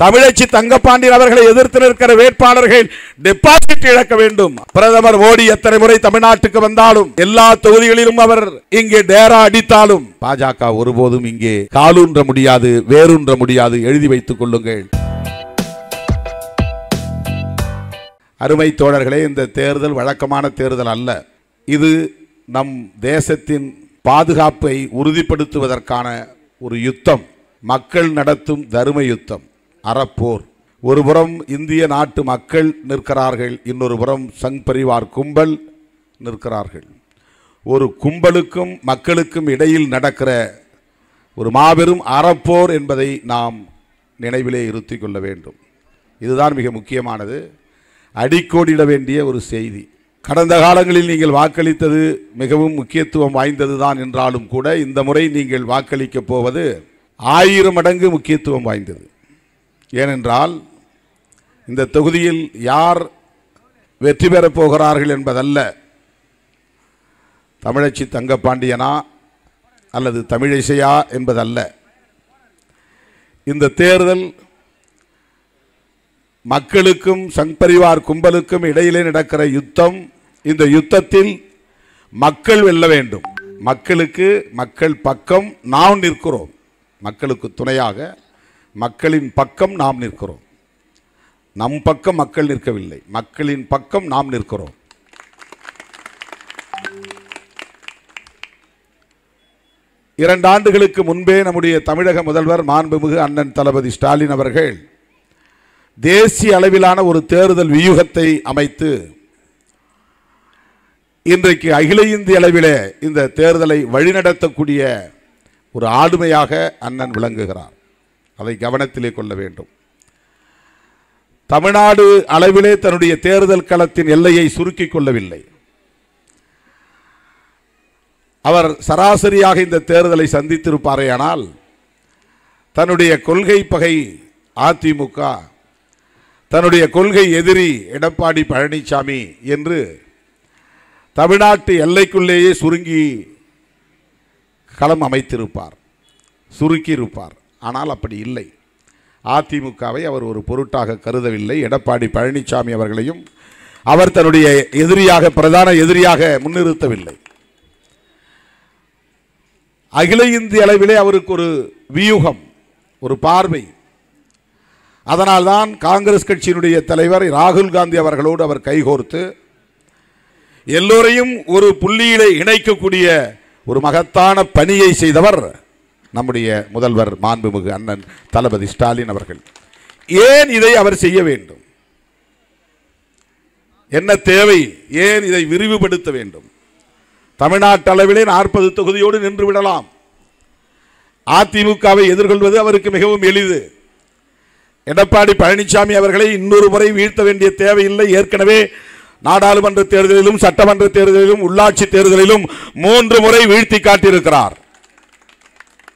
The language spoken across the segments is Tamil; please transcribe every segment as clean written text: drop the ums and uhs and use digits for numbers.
தமிழச்சி தங்கப்பாண்டியன் அவர்களை எதிர்த்து நிற்கிற வேட்பாளர்கள் டெபாசிட் இழக்க வேண்டும். பிரதமர் மோடி எத்தனை முறை தமிழ்நாட்டுக்கு வந்தாலும் எல்லா தொகுதிகளிலும் அவர் இங்கே டேரா அடித்தாலும் பாஜக ஒருபோதும் இங்கே காலூன்ற முடியாது, வேரூன்ற முடியாது. எழுதி வைத்துக் கொள்ளுங்கள். அருமை தோழர்களே, இந்த தேர்தல் வழக்கமான தேர்தல் அல்ல. இது நம் தேசத்தின் பாதுகாப்பை உறுதிப்படுத்துவதற்கான ஒரு யுத்தம், மக்கள் நடத்தும் தர்ம யுத்தம், அறப்போர். ஒருபுறம் இந்திய நாட்டு மக்கள் நிற்கிறார்கள், இன்னொரு புறம் சங் பரிவார் கும்பல் நிற்கிறார்கள். ஒரு கும்பலுக்கும் மக்களுக்கும் இடையில் நடக்கிற ஒரு மாபெரும் அறப்போர் என்பதை நாம் நினைவிலே இருத்திக் கொள்ள வேண்டும். இதுதான் மிக முக்கியமானது, அடிக்கோடிட வேண்டிய ஒரு செய்தி. கடந்த காலங்களில் நீங்கள் வாக்களித்தது மிகவும் முக்கியத்துவம் வாய்ந்ததுதான் என்றாலும் கூட இந்த முறை நீங்கள் வாக்களிக்கப் போவது 1000 மடங்கு முக்கியத்துவம் வாய்ந்தது. ஏனென்றால் இந்த தொகுதியில் யார் வெற்றி பெறப் போகிறார்கள் என்பதல்ல, தமிழச்சி தங்கப்பாண்டியனா அல்லது தமிழிசையா என்பதல்ல. இந்த தேர்தல் மக்களுக்கும் சங் பரிவார் கும்பலுக்கும் இடையிலே நடக்கிற யுத்தம். இந்த யுத்தத்தில் மக்கள் வெல்ல வேண்டும். மக்களுக்கு, மக்கள் பக்கம் நாம் நிற்கிறோம். மக்களுக்கு துணையாக மக்களின் பக்கம் நாம் நிற்கிறோம். நம் பக்கம் மக்கள் நிற்கவில்லை, மக்களின் பக்கம் நாம் நிற்கிறோம். இரண்டு ஆண்டுகளுக்கு முன்பே நம்முடைய தமிழக முதல்வர் மாண்புமிகு அண்ணன் தளபதி ஸ்டாலின் அவர்கள் தேசிய அளவிலான ஒரு தேர்தல் வியூகத்தை அமைத்து இன்றைக்கு அகில இந்திய அளவிலே இந்த தேர்தலை வழிநடத்தக்கூடிய ஒரு ஆளுமையாக அண்ணன் விளங்குகிறார். அதை கவனத்திலே கொள்ள வேண்டும். தமிழ்நாடு அளவிலே தன்னுடைய தேர்தல் களத்தின் எல்லையை சுருக்கிக் கொள்ளவில்லை. அவர் சராசரியாக இந்த தேர்தலை சந்தித்திருப்பாரேயானால் தன்னுடைய கொள்கை பகை அதிமுக, தன்னுடைய கொள்கை எதிரி எடப்பாடி பழனிசாமி என்று தமிழ்நாட்டு எல்லைக்குள்ளேயே சுருங்கி களம் அமைத்திருப்பார், சுருக்கியிருப்பார். ஆனால் அப்படி இல்லை. அதிமுகவை அவர் ஒரு பொருட்டாக கருதவில்லை. எடப்பாடி பழனிசாமி அவர்களையும் அவர் தன்னுடைய எதிரியாக, பிரதான எதிரியாக முன்னிறுத்தவில்லை. அகில இந்திய அளவிலே அவருக்கு ஒரு வியூகம், ஒரு பார்வை. அதனால்தான் காங்கிரஸ் கட்சியினுடைய தலைவர் ராகுல் காந்தி அவர்களோடு அவர் கைகோர்த்து எல்லோரையும் ஒரு புள்ளியிலே இணைக்கக்கூடிய ஒரு மகத்தான பணியை செய்தவர் நம்முடைய முதல்வர் மாண்புமிகு அண்ணன் தளபதி ஸ்டாலின் அவர்கள். ஏன் இதை அவர் செய்ய வேண்டும்? என்ன தேவை? ஏன் இதை விரிவுபடுத்த வேண்டும்? தமிழ்நாட்டு அளவிலே 40 தொகுதியோடு நின்று விடலாம். அதிமுகவை எதிர்கொள்வது அவருக்கு மிகவும் எளிது. எடப்பாடி பழனிசாமி அவர்களை இன்னொரு முறை வீழ்த்த வேண்டிய தேவையில்லை. ஏற்கனவே நாடாளுமன்ற தேர்தலிலும், சட்டமன்ற தேர்தலிலும், உள்ளாட்சி தேர்தலிலும் 3 முறை வீழ்த்தி காட்டியிருக்கிறார்.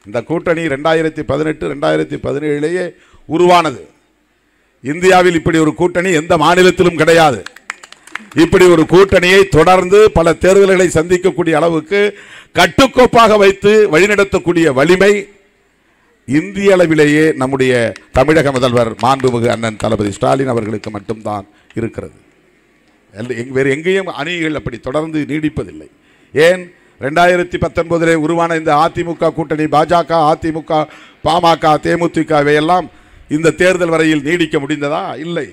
இந்த கூட்டணி 2018, 2017 உருவானது. இந்தியாவில் இப்படி ஒரு கூட்டணி எந்த மாநிலத்திலும் கிடையாது. இப்படி ஒரு கூட்டணியை தொடர்ந்து பல தேர்தல்களை சந்திக்கக்கூடிய அளவுக்கு கட்டுக்கோப்பாக வைத்து வழிநடத்தக்கூடிய வலிமை இந்திய அளவிலேயே நம்முடைய தமிழக முதல்வர் மாண்புமிகு அண்ணன் தளபதி ஸ்டாலின் அவர்களுக்கு மட்டும்தான் இருக்கிறது. வேறு எங்கேயும் அணிகள் அப்படி தொடர்ந்து நீடிப்பதில்லை. ஏன் 2019 உருவான இந்த அதிமுக கூட்டணி, பாஜக, அதிமுக, பாமக, தேமுதிக இவையெல்லாம் இந்த தேர்தல் வரையில் நீடிக்க முடிந்ததா? இல்லை.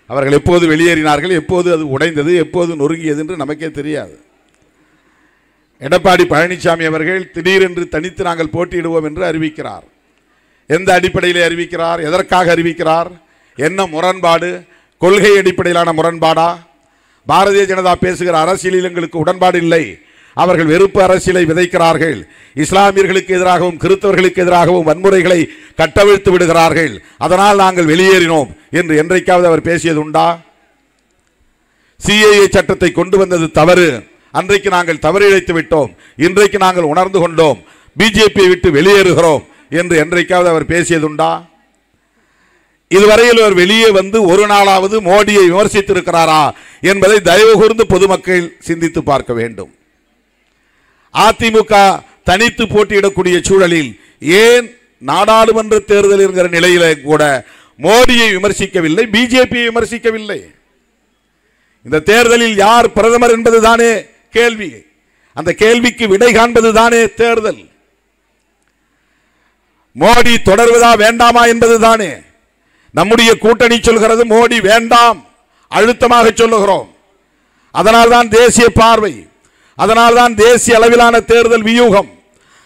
அவர்கள் எப்போது வெளியேறினார்கள், எப்போது அது உடைந்தது, எப்போது நொறுங்கியது என்று நமக்கே தெரியாது. எடப்பாடி பழனிசாமி அவர்கள் திடீரென்று தனித்து நாங்கள் போட்டியிடுவோம் என்று அறிவிக்கிறார். எந்த அடிப்படையிலே அறிவிக்கிறார்? எதற்காக அறிவிக்கிறார்? என்ன முரண்பாடு? கொள்கை அடிப்படையிலான முரண்பாடா? பாரதிய ஜனதா பேசுகிற அரசியலில் எங்களுக்கு உடன்பாடு இல்லை, அவர்கள் வெறுப்பு அரசியலை விதைக்கிறார்கள், இஸ்லாமியர்களுக்கு எதிராகவும் கிறிஸ்தவர்களுக்கு எதிராகவும் வன்முறைகளை கட்டவிழ்த்து விடுகிறார்கள், அதனால் நாங்கள் வெளியேறினோம் என்று என்றைக்காவது அவர் பேசியது உண்டா? சிஏஏ சட்டத்தை கொண்டு வந்தது தவறு, அன்றைக்கு நாங்கள் தவறு இழைத்து விட்டோம், இன்றைக்கு நாங்கள் உணர்ந்து கொண்டோம், பிஜேபியை விட்டு வெளியேறுகிறோம் என்று என்றைக்காவது அவர் பேசியதுண்டா? இதுவரையில் அவர் வெளியே வந்து ஒரு நாளாவது மோடியை விமர்சித்திருக்கிறாரா என்பதை தயவு கூர்ந்து பொதுமக்கள் சிந்தித்து பார்க்க வேண்டும். அதிமுக தனித்து போட்டியிடக்கூடிய சூழலில் ஏன் நாடாளுமன்ற தேர்தல் என்கிற நிலையில கூட மோடியை விமர்சிக்கவில்லை, பிஜேபியை விமர்சிக்கவில்லை. இந்த தேர்தலில் யார் பிரதமர் என்பதுதானே கேள்வி. அந்த கேள்விக்கு விடை காண்பதுதானே தேர்தல். மோடி தொடர்வதா வேண்டாமா என்பதுதானே. நம்முடைய கூட்டணி சொல்கிறது மோடி வேண்டாம், அழுத்தமாக சொல்லுகிறோம். அதனால்தான் தேசிய பார்வை, அதனால்தான் தேசிய அளவிலான தேர்தல் வியூகம்,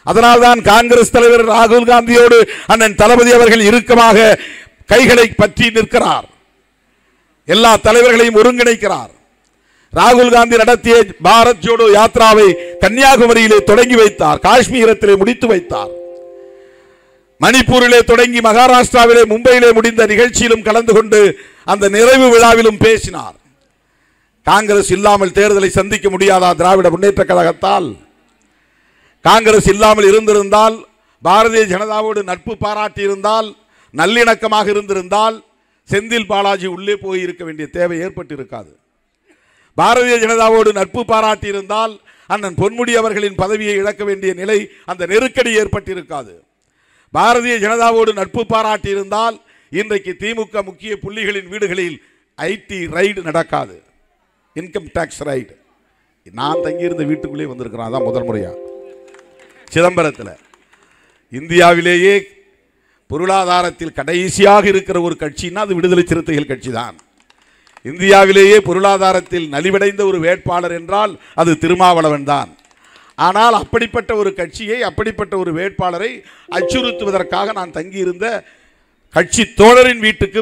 அதனால்தான் காங்கிரஸ் தலைவர் ராகுல் காந்தியோடு அண்ணன் தளபதி அவர்கள் இறுக்கமாக கைகளை பற்றி நிற்கிறார். எல்லா தலைவர்களையும் ஒருங்கிணைக்கிறார். ராகுல் காந்தி நடத்திய பாரத் ஜோடோ யாத்ராவை கன்னியாகுமரியிலே தொடங்கி வைத்தார், காஷ்மீரத்திலே முடித்து வைத்தார், மணிப்பூரிலே தொடங்கி மகாராஷ்டிராவிலே மும்பையிலே முடிந்த நிகழ்ச்சியிலும் கலந்து கொண்டு அந்த நிறைவு விழாவிலும் பேசினார். காங்கிரஸ் இல்லாமல் தேர்தலை சந்திக்க முடியாதா திராவிட முன்னேற்ற கழகத்தால்? காங்கிரஸ் இல்லாமல் இருந்திருந்தால், பாரதிய ஜனதாவோடு நட்பு பாராட்டி இருந்தால், நல்லிணக்கமாக இருந்திருந்தால் செந்தில் பாலாஜி உள்ளே போய் இருக்க வேண்டிய தேவை ஏற்பட்டு இருக்காது. பாரதிய ஜனதாவோடு நட்பு பாராட்டி இருந்தால் அண்ணன் பொன்முடி அவர்களின் பதவியை இழக்க வேண்டிய நிலை, அந்த நெருக்கடி ஏற்பட்டிருக்காது. பாரதிய ஜனதாவோடு நட்பு பாராட்டி இருந்தால் இன்றைக்கு திமுக முக்கிய புள்ளிகளின் வீடுகளில் ஐடி ரைடு நடக்காது, இன்கம் டாக்ஸ் ரைடு. நான் தங்கியிருந்த வீட்டுக்குள்ளே வந்திருக்கிறேன், அதான் முதல் முறையா சிதம்பரத்தில். இந்தியாவிலேயே பொருளாதாரத்தில் கடைசியாக இருக்கிற ஒரு கட்சின்னா அது விடுதலை சிறுத்தைகள் கட்சி தான். இந்தியாவிலேயே பொருளாதாரத்தில் நலிவடைந்த ஒரு வேட்பாளர் என்றால் அது திருமாவளவன் தான். ஆனால் அப்படிப்பட்ட ஒரு கட்சியை, அப்படிப்பட்ட ஒரு வேட்பாளரை அச்சுறுத்துவதற்காக நான் தங்கியிருந்த கட்சி தோழரின் வீட்டுக்கு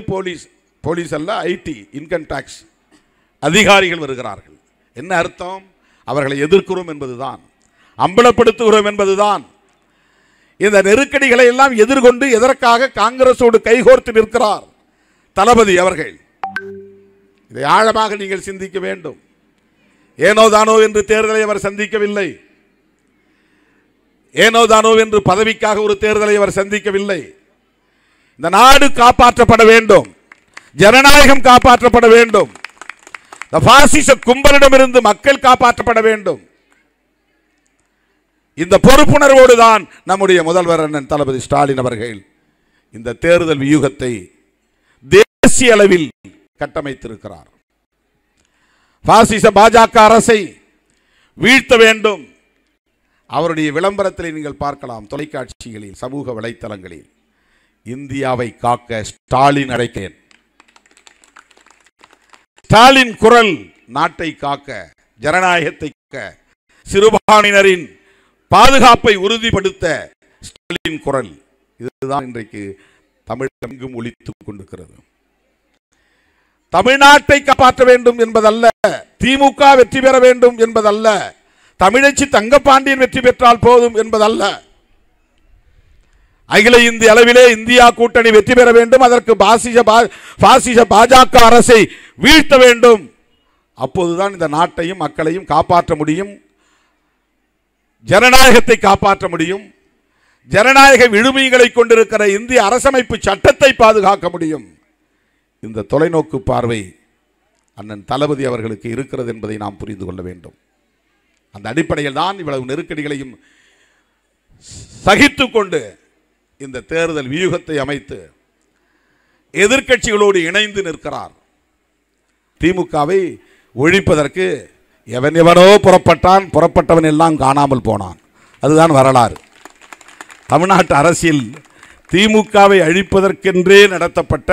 போலீஸ் அல்ல, ஐடி இன்கம் டாக்ஸ் அதிகாரிகள் வருகிறார்கள். என்ன அர்த்தம்? அவர்களை எதிர்க்கிறோம் என்பதுதான், அம்பலப்படுத்துகிறோம் என்பதுதான். இந்த நெருக்கடிகளை எல்லாம் எதிர்கொண்டு எதற்காக காங்கிரசோடு கைகோர்த்து நிற்கிறார் தளபதி அவர்கள்? இதை ஆழமாக நீங்கள் சிந்திக்க வேண்டும். ஏனோ தானோ என்று தேர்தலை அவர் சந்திக்கவில்லை, ஏனோ தானோ என்று பதவிக்காக ஒரு தேர்தலை அவர் சந்திக்கவில்லை. இந்த நாடு காப்பாற்றப்பட வேண்டும், ஜனநாயகம் காப்பாற்றப்பட வேண்டும், இந்த பாசிச கும்பலிடமிருந்து மக்கள் காப்பாற்றப்பட வேண்டும். இந்த பொறுப்புணர்வோடு தான் நம்முடைய முதல்வர் அண்ணன் தளபதி ஸ்டாலின் அவர்கள் இந்த தேர்தல் வியூகத்தை தேசிய அளவில் கட்டமைத்திருக்கிறார். பாசிச பாஜக அரசை வீழ்த்த வேண்டும். அவருடைய விளம்பரத்தில் நீங்கள் பார்க்கலாம், தொலைக்காட்சிகளில், சமூக வலைத்தளங்களில், இந்தியாவை காக்க ஸ்டாலின் அழைக்கிறேன். ஸ்டாலின் குரல் நாட்டை காக்க, ஜனநாயகத்தை காக்க, சிறுபான்மையினரின் பாதுகாப்பை உறுதிப்படுத்த ஸ்டாலின் குரல். இதுதான் இன்றைக்கு தமிழகம் ஒலித்துக் கொண்டிருக்கிறது. தமிழ்நாட்டை காப்பாற்ற வேண்டும் என்பதல்ல, திமுக வெற்றி பெற வேண்டும் என்பதல்ல, தமிழச்சி தங்கப்பாண்டியன் வெற்றி பெற்றால் போதும் என்பதல்ல. அகில இந்திய அளவிலே இந்தியா கூட்டணி வெற்றி பெற வேண்டும். அதற்கு பாசிச பாஜக அரசை வீழ்த்த வேண்டும். அப்போதுதான் இந்த நாட்டையும் மக்களையும் காப்பாற்ற முடியும், ஜனநாயகத்தை காப்பாற்ற முடியும், ஜனநாயக விழுமியங்களை கொண்டிருக்கிற இந்திய அரசமைப்பு சட்டத்தை பாதுகாக்க முடியும். இந்த தொலைநோக்கு பார்வை அண்ணன் தளபதி அவர்களுக்கு இருக்கிறது என்பதை நாம் புரிந்து கொள்ள வேண்டும். அந்த அடிப்படையில் தான் இவ்வளவு நெருக்கடிகளையும் சகித்து கொண்டு இந்த தேர்தல் வியூகத்தை அமைத்து எதிர்க்கட்சிகளோடு இணைந்து நிற்கிறார். திமுகவை ஒழிப்பதற்கு எவனோ புறப்பட்டான், புறப்பட்டவன் எல்லாம் காணாமல் போனான். அதுதான் வரலாறு. தமிழ்நாட்டு அரசியல் திமுகவை அழிப்பதற்கென்றே நடத்தப்பட்ட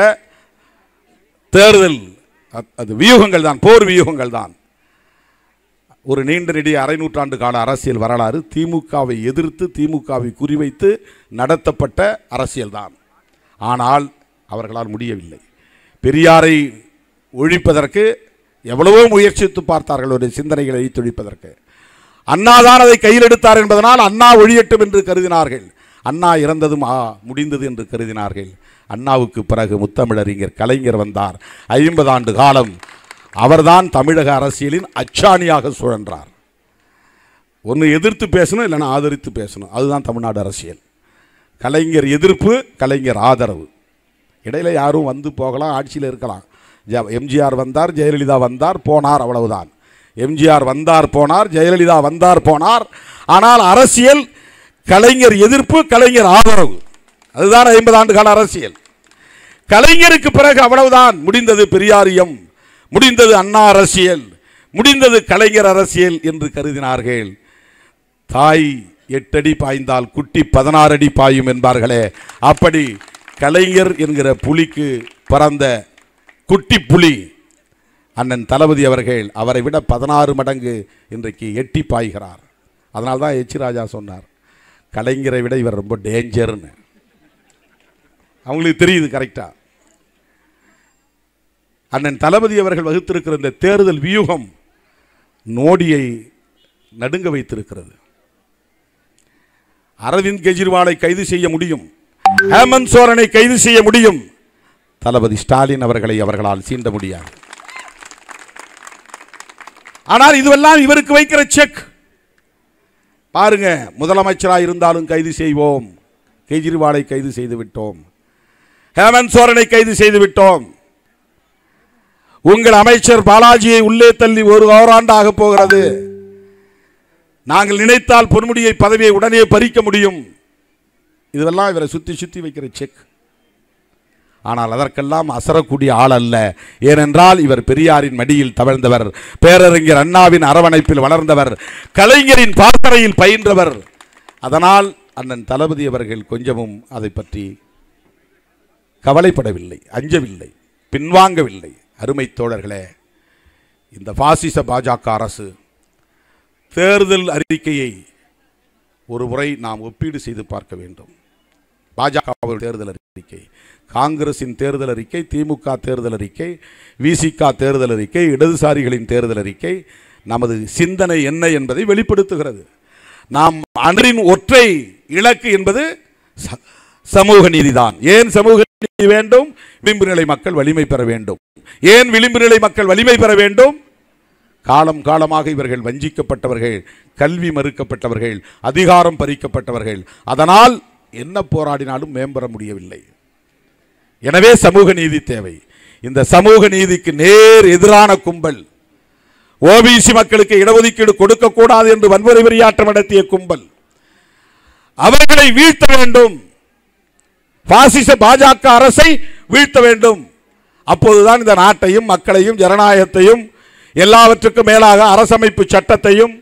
தேர்தல், அது வியூகங்கள் தான், போர் வியூகங்கள் தான். ஒரு நீண்ட நெடிய அரை நூற்றாண்டு கால அரசியல் வரலாறு திமுகவை எதிர்த்து, திமுகவை குறிவைத்து நடத்தப்பட்ட அரசியல் தான். ஆனால் அவர்களால் முடியவில்லை. பெரியாரை ஒழிப்பதற்கு எவ்வளவோ முயற்சித்து பார்த்தார்கள், ஒரு சிந்தனைகளை அழித்தொழிப்பதற்கு. அண்ணாதான் அதை கையில் எடுத்தார் என்பதனால் அண்ணா ஒழியட்டும் என்று கருதினார்கள். அண்ணா இறந்ததும் முடிந்தது என்று கருதினார்கள். அண்ணாவுக்கு பிறகு முத்தமிழறிஞர் கலைஞர் வந்தார். 50 ஆண்டு காலம் அவர்தான் தமிழக அரசியலின் அச்சாணியாக சுழன்றார். ஒன்று எதிர்த்து பேசணும், இல்லைன்னா ஆதரித்து பேசணும். அதுதான் தமிழ்நாடு அரசியல். கலைஞர் எதிர்ப்பு, கலைஞர் ஆதரவு. இடையில யாரும் வந்து போகலாம், ஆட்சியில் இருக்கலாம். எம்ஜிஆர் வந்தார், ஜெயலலிதா வந்தார், போனார், அவ்வளவுதான். எம்ஜிஆர் வந்தார் போனார், ஜெயலலிதா வந்தார் போனார். ஆனால் அரசியல் கலைஞர் எதிர்ப்பு, கலைஞர் ஆதரவு. அதுதான் 50 ஆண்டு கால அரசியல். கலைஞருக்கு பிறகு அவ்வளவுதான், முடிந்தது பெரியாரியம், முடிந்தது அண்ணா அரசியல், முடிந்தது கலைஞர் அரசியல் என்று கருதினார்கள். தாய் 8 அடி பாய்ந்தால் குட்டி 16 அடி பாயும் என்பார்களே, அப்படி கலைஞர் என்கிற புலிக்கு பிறந்த குட்டி புலி அண்ணன் தளபதி அவர்கள் அவரை விட 16 மடங்கு இன்றைக்கு எட்டி பாய்கிறார். அதனால்தான் எச் ராஜா சொன்னார், கலைஞரை விட இவர் ரொம்ப டேஞ்சர்னு. அவங்களுக்கு தெரியுது கரெக்டா. அண்ணன் தளபதி அவர்கள் வகுத்திருக்கிற இந்த தேர்தல் வியூகம் மோடியை நடுங்க வைத்திருக்கிறது. அரவிந்த் கெஜ்ரிவாலை கைது செய்ய முடியும், ஹேமந்த் சோரனை கைது செய்ய முடியும், தளபதி ஸ்டாலின் அவர்களை அவர்களால் சீண்ட முடியாது. ஆனால் இதுவெல்லாம் இவருக்கு வைக்கிற செக் பாருங்க. முதலமைச்சராக இருந்தாலும் கைது செய்வோம், கெஜ்ரிவாலை கைது செய்து விட்டோம், ஹேமந்த் சோரனை கைது செய்து விட்டோம், உங்கள் அமைச்சர் பாலாஜியை உள்ளே தள்ளி ஒரு ஓராண்டாக போகிறது, நாங்கள் நினைத்தால் பொன்முடியை பதவியை உடனே பறிக்க முடியும். இதெல்லாம் இவரை சுத்தி சுத்தி வைக்கிற செக். ஆனால் அதற்கெல்லாம் அசரக்கூடிய ஆள் அல்ல. ஏனென்றால் இவர் பெரியாரின் மடியில் தவழ்ந்தவர், பேரறிஞர் அண்ணாவின் அரவணைப்பில் வளர்ந்தவர், கலைஞரின் பாசறையில் பயின்றவர். அதனால் அண்ணன் தளபதி அவர்கள் கொஞ்சமும் அதை பற்றி கவலைப்படவில்லை, அஞ்சவில்லை, பின்வாங்கவில்லை. அருமை தோழர்களே, இந்த பாசிச பாஜக அரசு தேர்தல் அறிக்கையை ஒரு முறை நாம் ஒப்பீடு செய்து பார்க்க வேண்டும். பாஜக தேர்தல் அறிக்கை, காங்கிரசின் தேர்தல் அறிக்கை, திமுக தேர்தல் அறிக்கை, விசிக தேர்தல் அறிக்கை, இடதுசாரிகளின் தேர்தல் அறிக்கை நமது சிந்தனை என்ன என்பதை வெளிப்படுத்துகிறது. நாம் அன்றின் ஒற்றை இலக்கு என்பது சமூக நீதிதான். ஏன் சமூக நீதி வேண்டும்? விளிம்பு நிலை மக்கள் வலிமை பெற வேண்டும். ஏன் விளிம்பு நிலை மக்கள் வலிமை பெற வேண்டும்? காலம் காலமாக இவர்கள் வஞ்சிக்கப்பட்டவர்கள், கல்வி மறுக்கப்பட்டவர்கள், அதிகாரம் பறிக்கப்பட்டவர்கள். அதனால் என்ன போராடினாலும் மேம்பெற முடியவில்லை. எனவே சமூக நீதி தேவை. இந்த சமூக நீதிக்கு நேர் எதிரான கும்பல், ஓபிசி மக்களுக்கு இடஒதுக்கீடு கொடுக்க கூடாது என்று வன்முறை வெறியாட்டம் நடத்திய கும்பல், அவர்களை வீழ்த்த வேண்டும். பாசிச பாஜக அரசை வீழ்த்த வேண்டும். அப்போதுதான் இந்த நாட்டையும் மக்களையும் ஜனநாயகத்தையும் எல்லாவற்றுக்கும் மேலாக அரசமைப்பு சட்டத்தையும்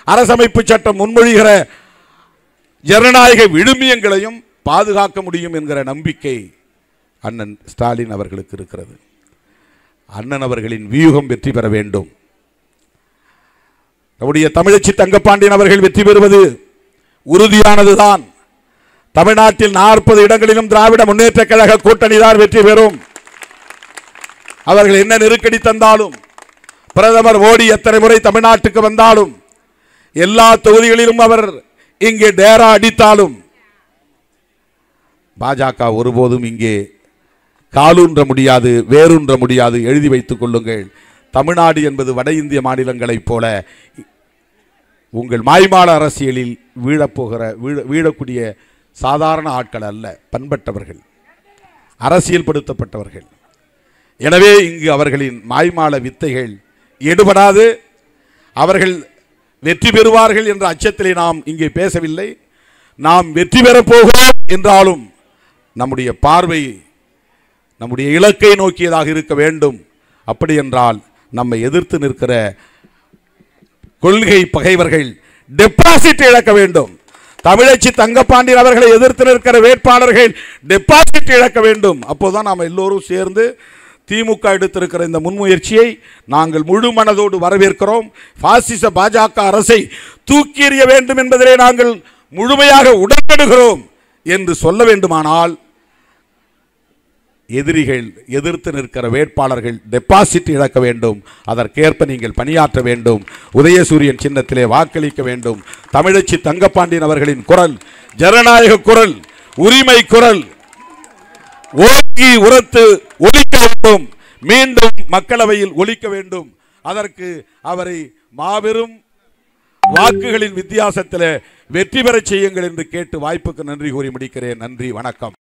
அரசமைப்பு சட்டம் முன்மொழிகிற ஜனநாயக விழுமியங்களையும் பாதுகாக்க முடியும் என்கிற நம்பிக்கை அண்ணன் ஸ்டாலின் அவர்களுக்கு இருக்கிறது. அண்ணன் அவர்களின் வியூகம் வெற்றி பெற வேண்டும். நம்முடைய தமிழச்சி தங்கப்பாண்டியன் அவர்கள் வெற்றி பெறுவது உறுதியானதுதான். தமிழ்நாட்டில் 40 இடங்களிலும் திராவிட முன்னேற்ற கழக கூட்டணி தான் வெற்றி பெறும். அவர்கள் என்ன நெருக்கடி தந்தாலும், பிரதமர் மோடி எத்தனை முறை தமிழ்நாட்டுக்கு வந்தாலும், எல்லா தொகுதிகளிலும் அவர் இங்கே டேரா அடித்தாலும், பாஜக ஒருபோதும் இங்கே காலூன்ற முடியாது, வேரூன்ற முடியாது. எழுதி வைத்துக் கொள்ளுங்கள். தமிழ்நாடு என்பது வட இந்திய மாநிலங்களைப் போல உங்கள் மாய்மால அரசியலில் வீழக்கூடிய சாதாரண ஆட்கள் அல்ல, பண்பட்டவர்கள், அரசியல் படுத்தப்பட்டவர்கள். எனவே இங்கு அவர்களின் மாய்மால வித்தைகள் எடுபடாது. அவர்கள் வெற்றி பெறுவார்கள் என்ற அச்சத்திலே நாம் இங்கே பேசவில்லை. நாம் வெற்றி பெறப் போகிறோம் என்றாலும் நம்முடைய பார்வை நம்முடைய இலக்கை நோக்கியதாக இருக்க வேண்டும். அப்படி என்றால் நம்மை எதிர்த்து நிற்கிற கொள்கை பகைவர்கள் டெபாசிட் இழக்க வேண்டும். தமிழச்சி தங்கப்பாண்டியன் அவர்களை எதிர்த்து நிற்கிற வேட்பாளர்கள் டெபாசிட் இழக்க வேண்டும். அப்போதான் நாம் எல்லோரும் சேர்ந்து திமுக எடுத்திருக்கிற இந்த முன்முயற்சியை நாங்கள் முழு மனதோடு வரவேற்கிறோம். பாசிச பாஜக அரசை தூக்கி எறிய வேண்டும் என்பதிலே நாங்கள் முழுமையாக உடன்படுகிறோம் என்று சொல்ல வேண்டுமானால் எதிரிகள் எதிர்த்து நிற்கிற வேட்பாளர்கள் டெபாசிட் இழக்க வேண்டும். அதற்கேற்ப நீங்கள் பணியாற்ற வேண்டும். உதயசூரியன் சின்னத்திலே வாக்களிக்க வேண்டும். தமிழச்சி தங்கப்பாண்டியன் அவர்களின் குரல் ஜனநாயக குரல், உரிமை குரல் ஓங்கி உரத்து ஒலிக்க வேண்டும். மீண்டும் மக்களவையில் ஒலிக்க வேண்டும். அதற்கு அவரை மாபெரும் வாக்குகளின் வித்தியாசத்தில் வெற்றி பெறச் செய்யுங்கள் என்று கேட்டு வாய்ப்புக்கு நன்றி கூறி முடிக்கிறேன். நன்றி, வணக்கம்.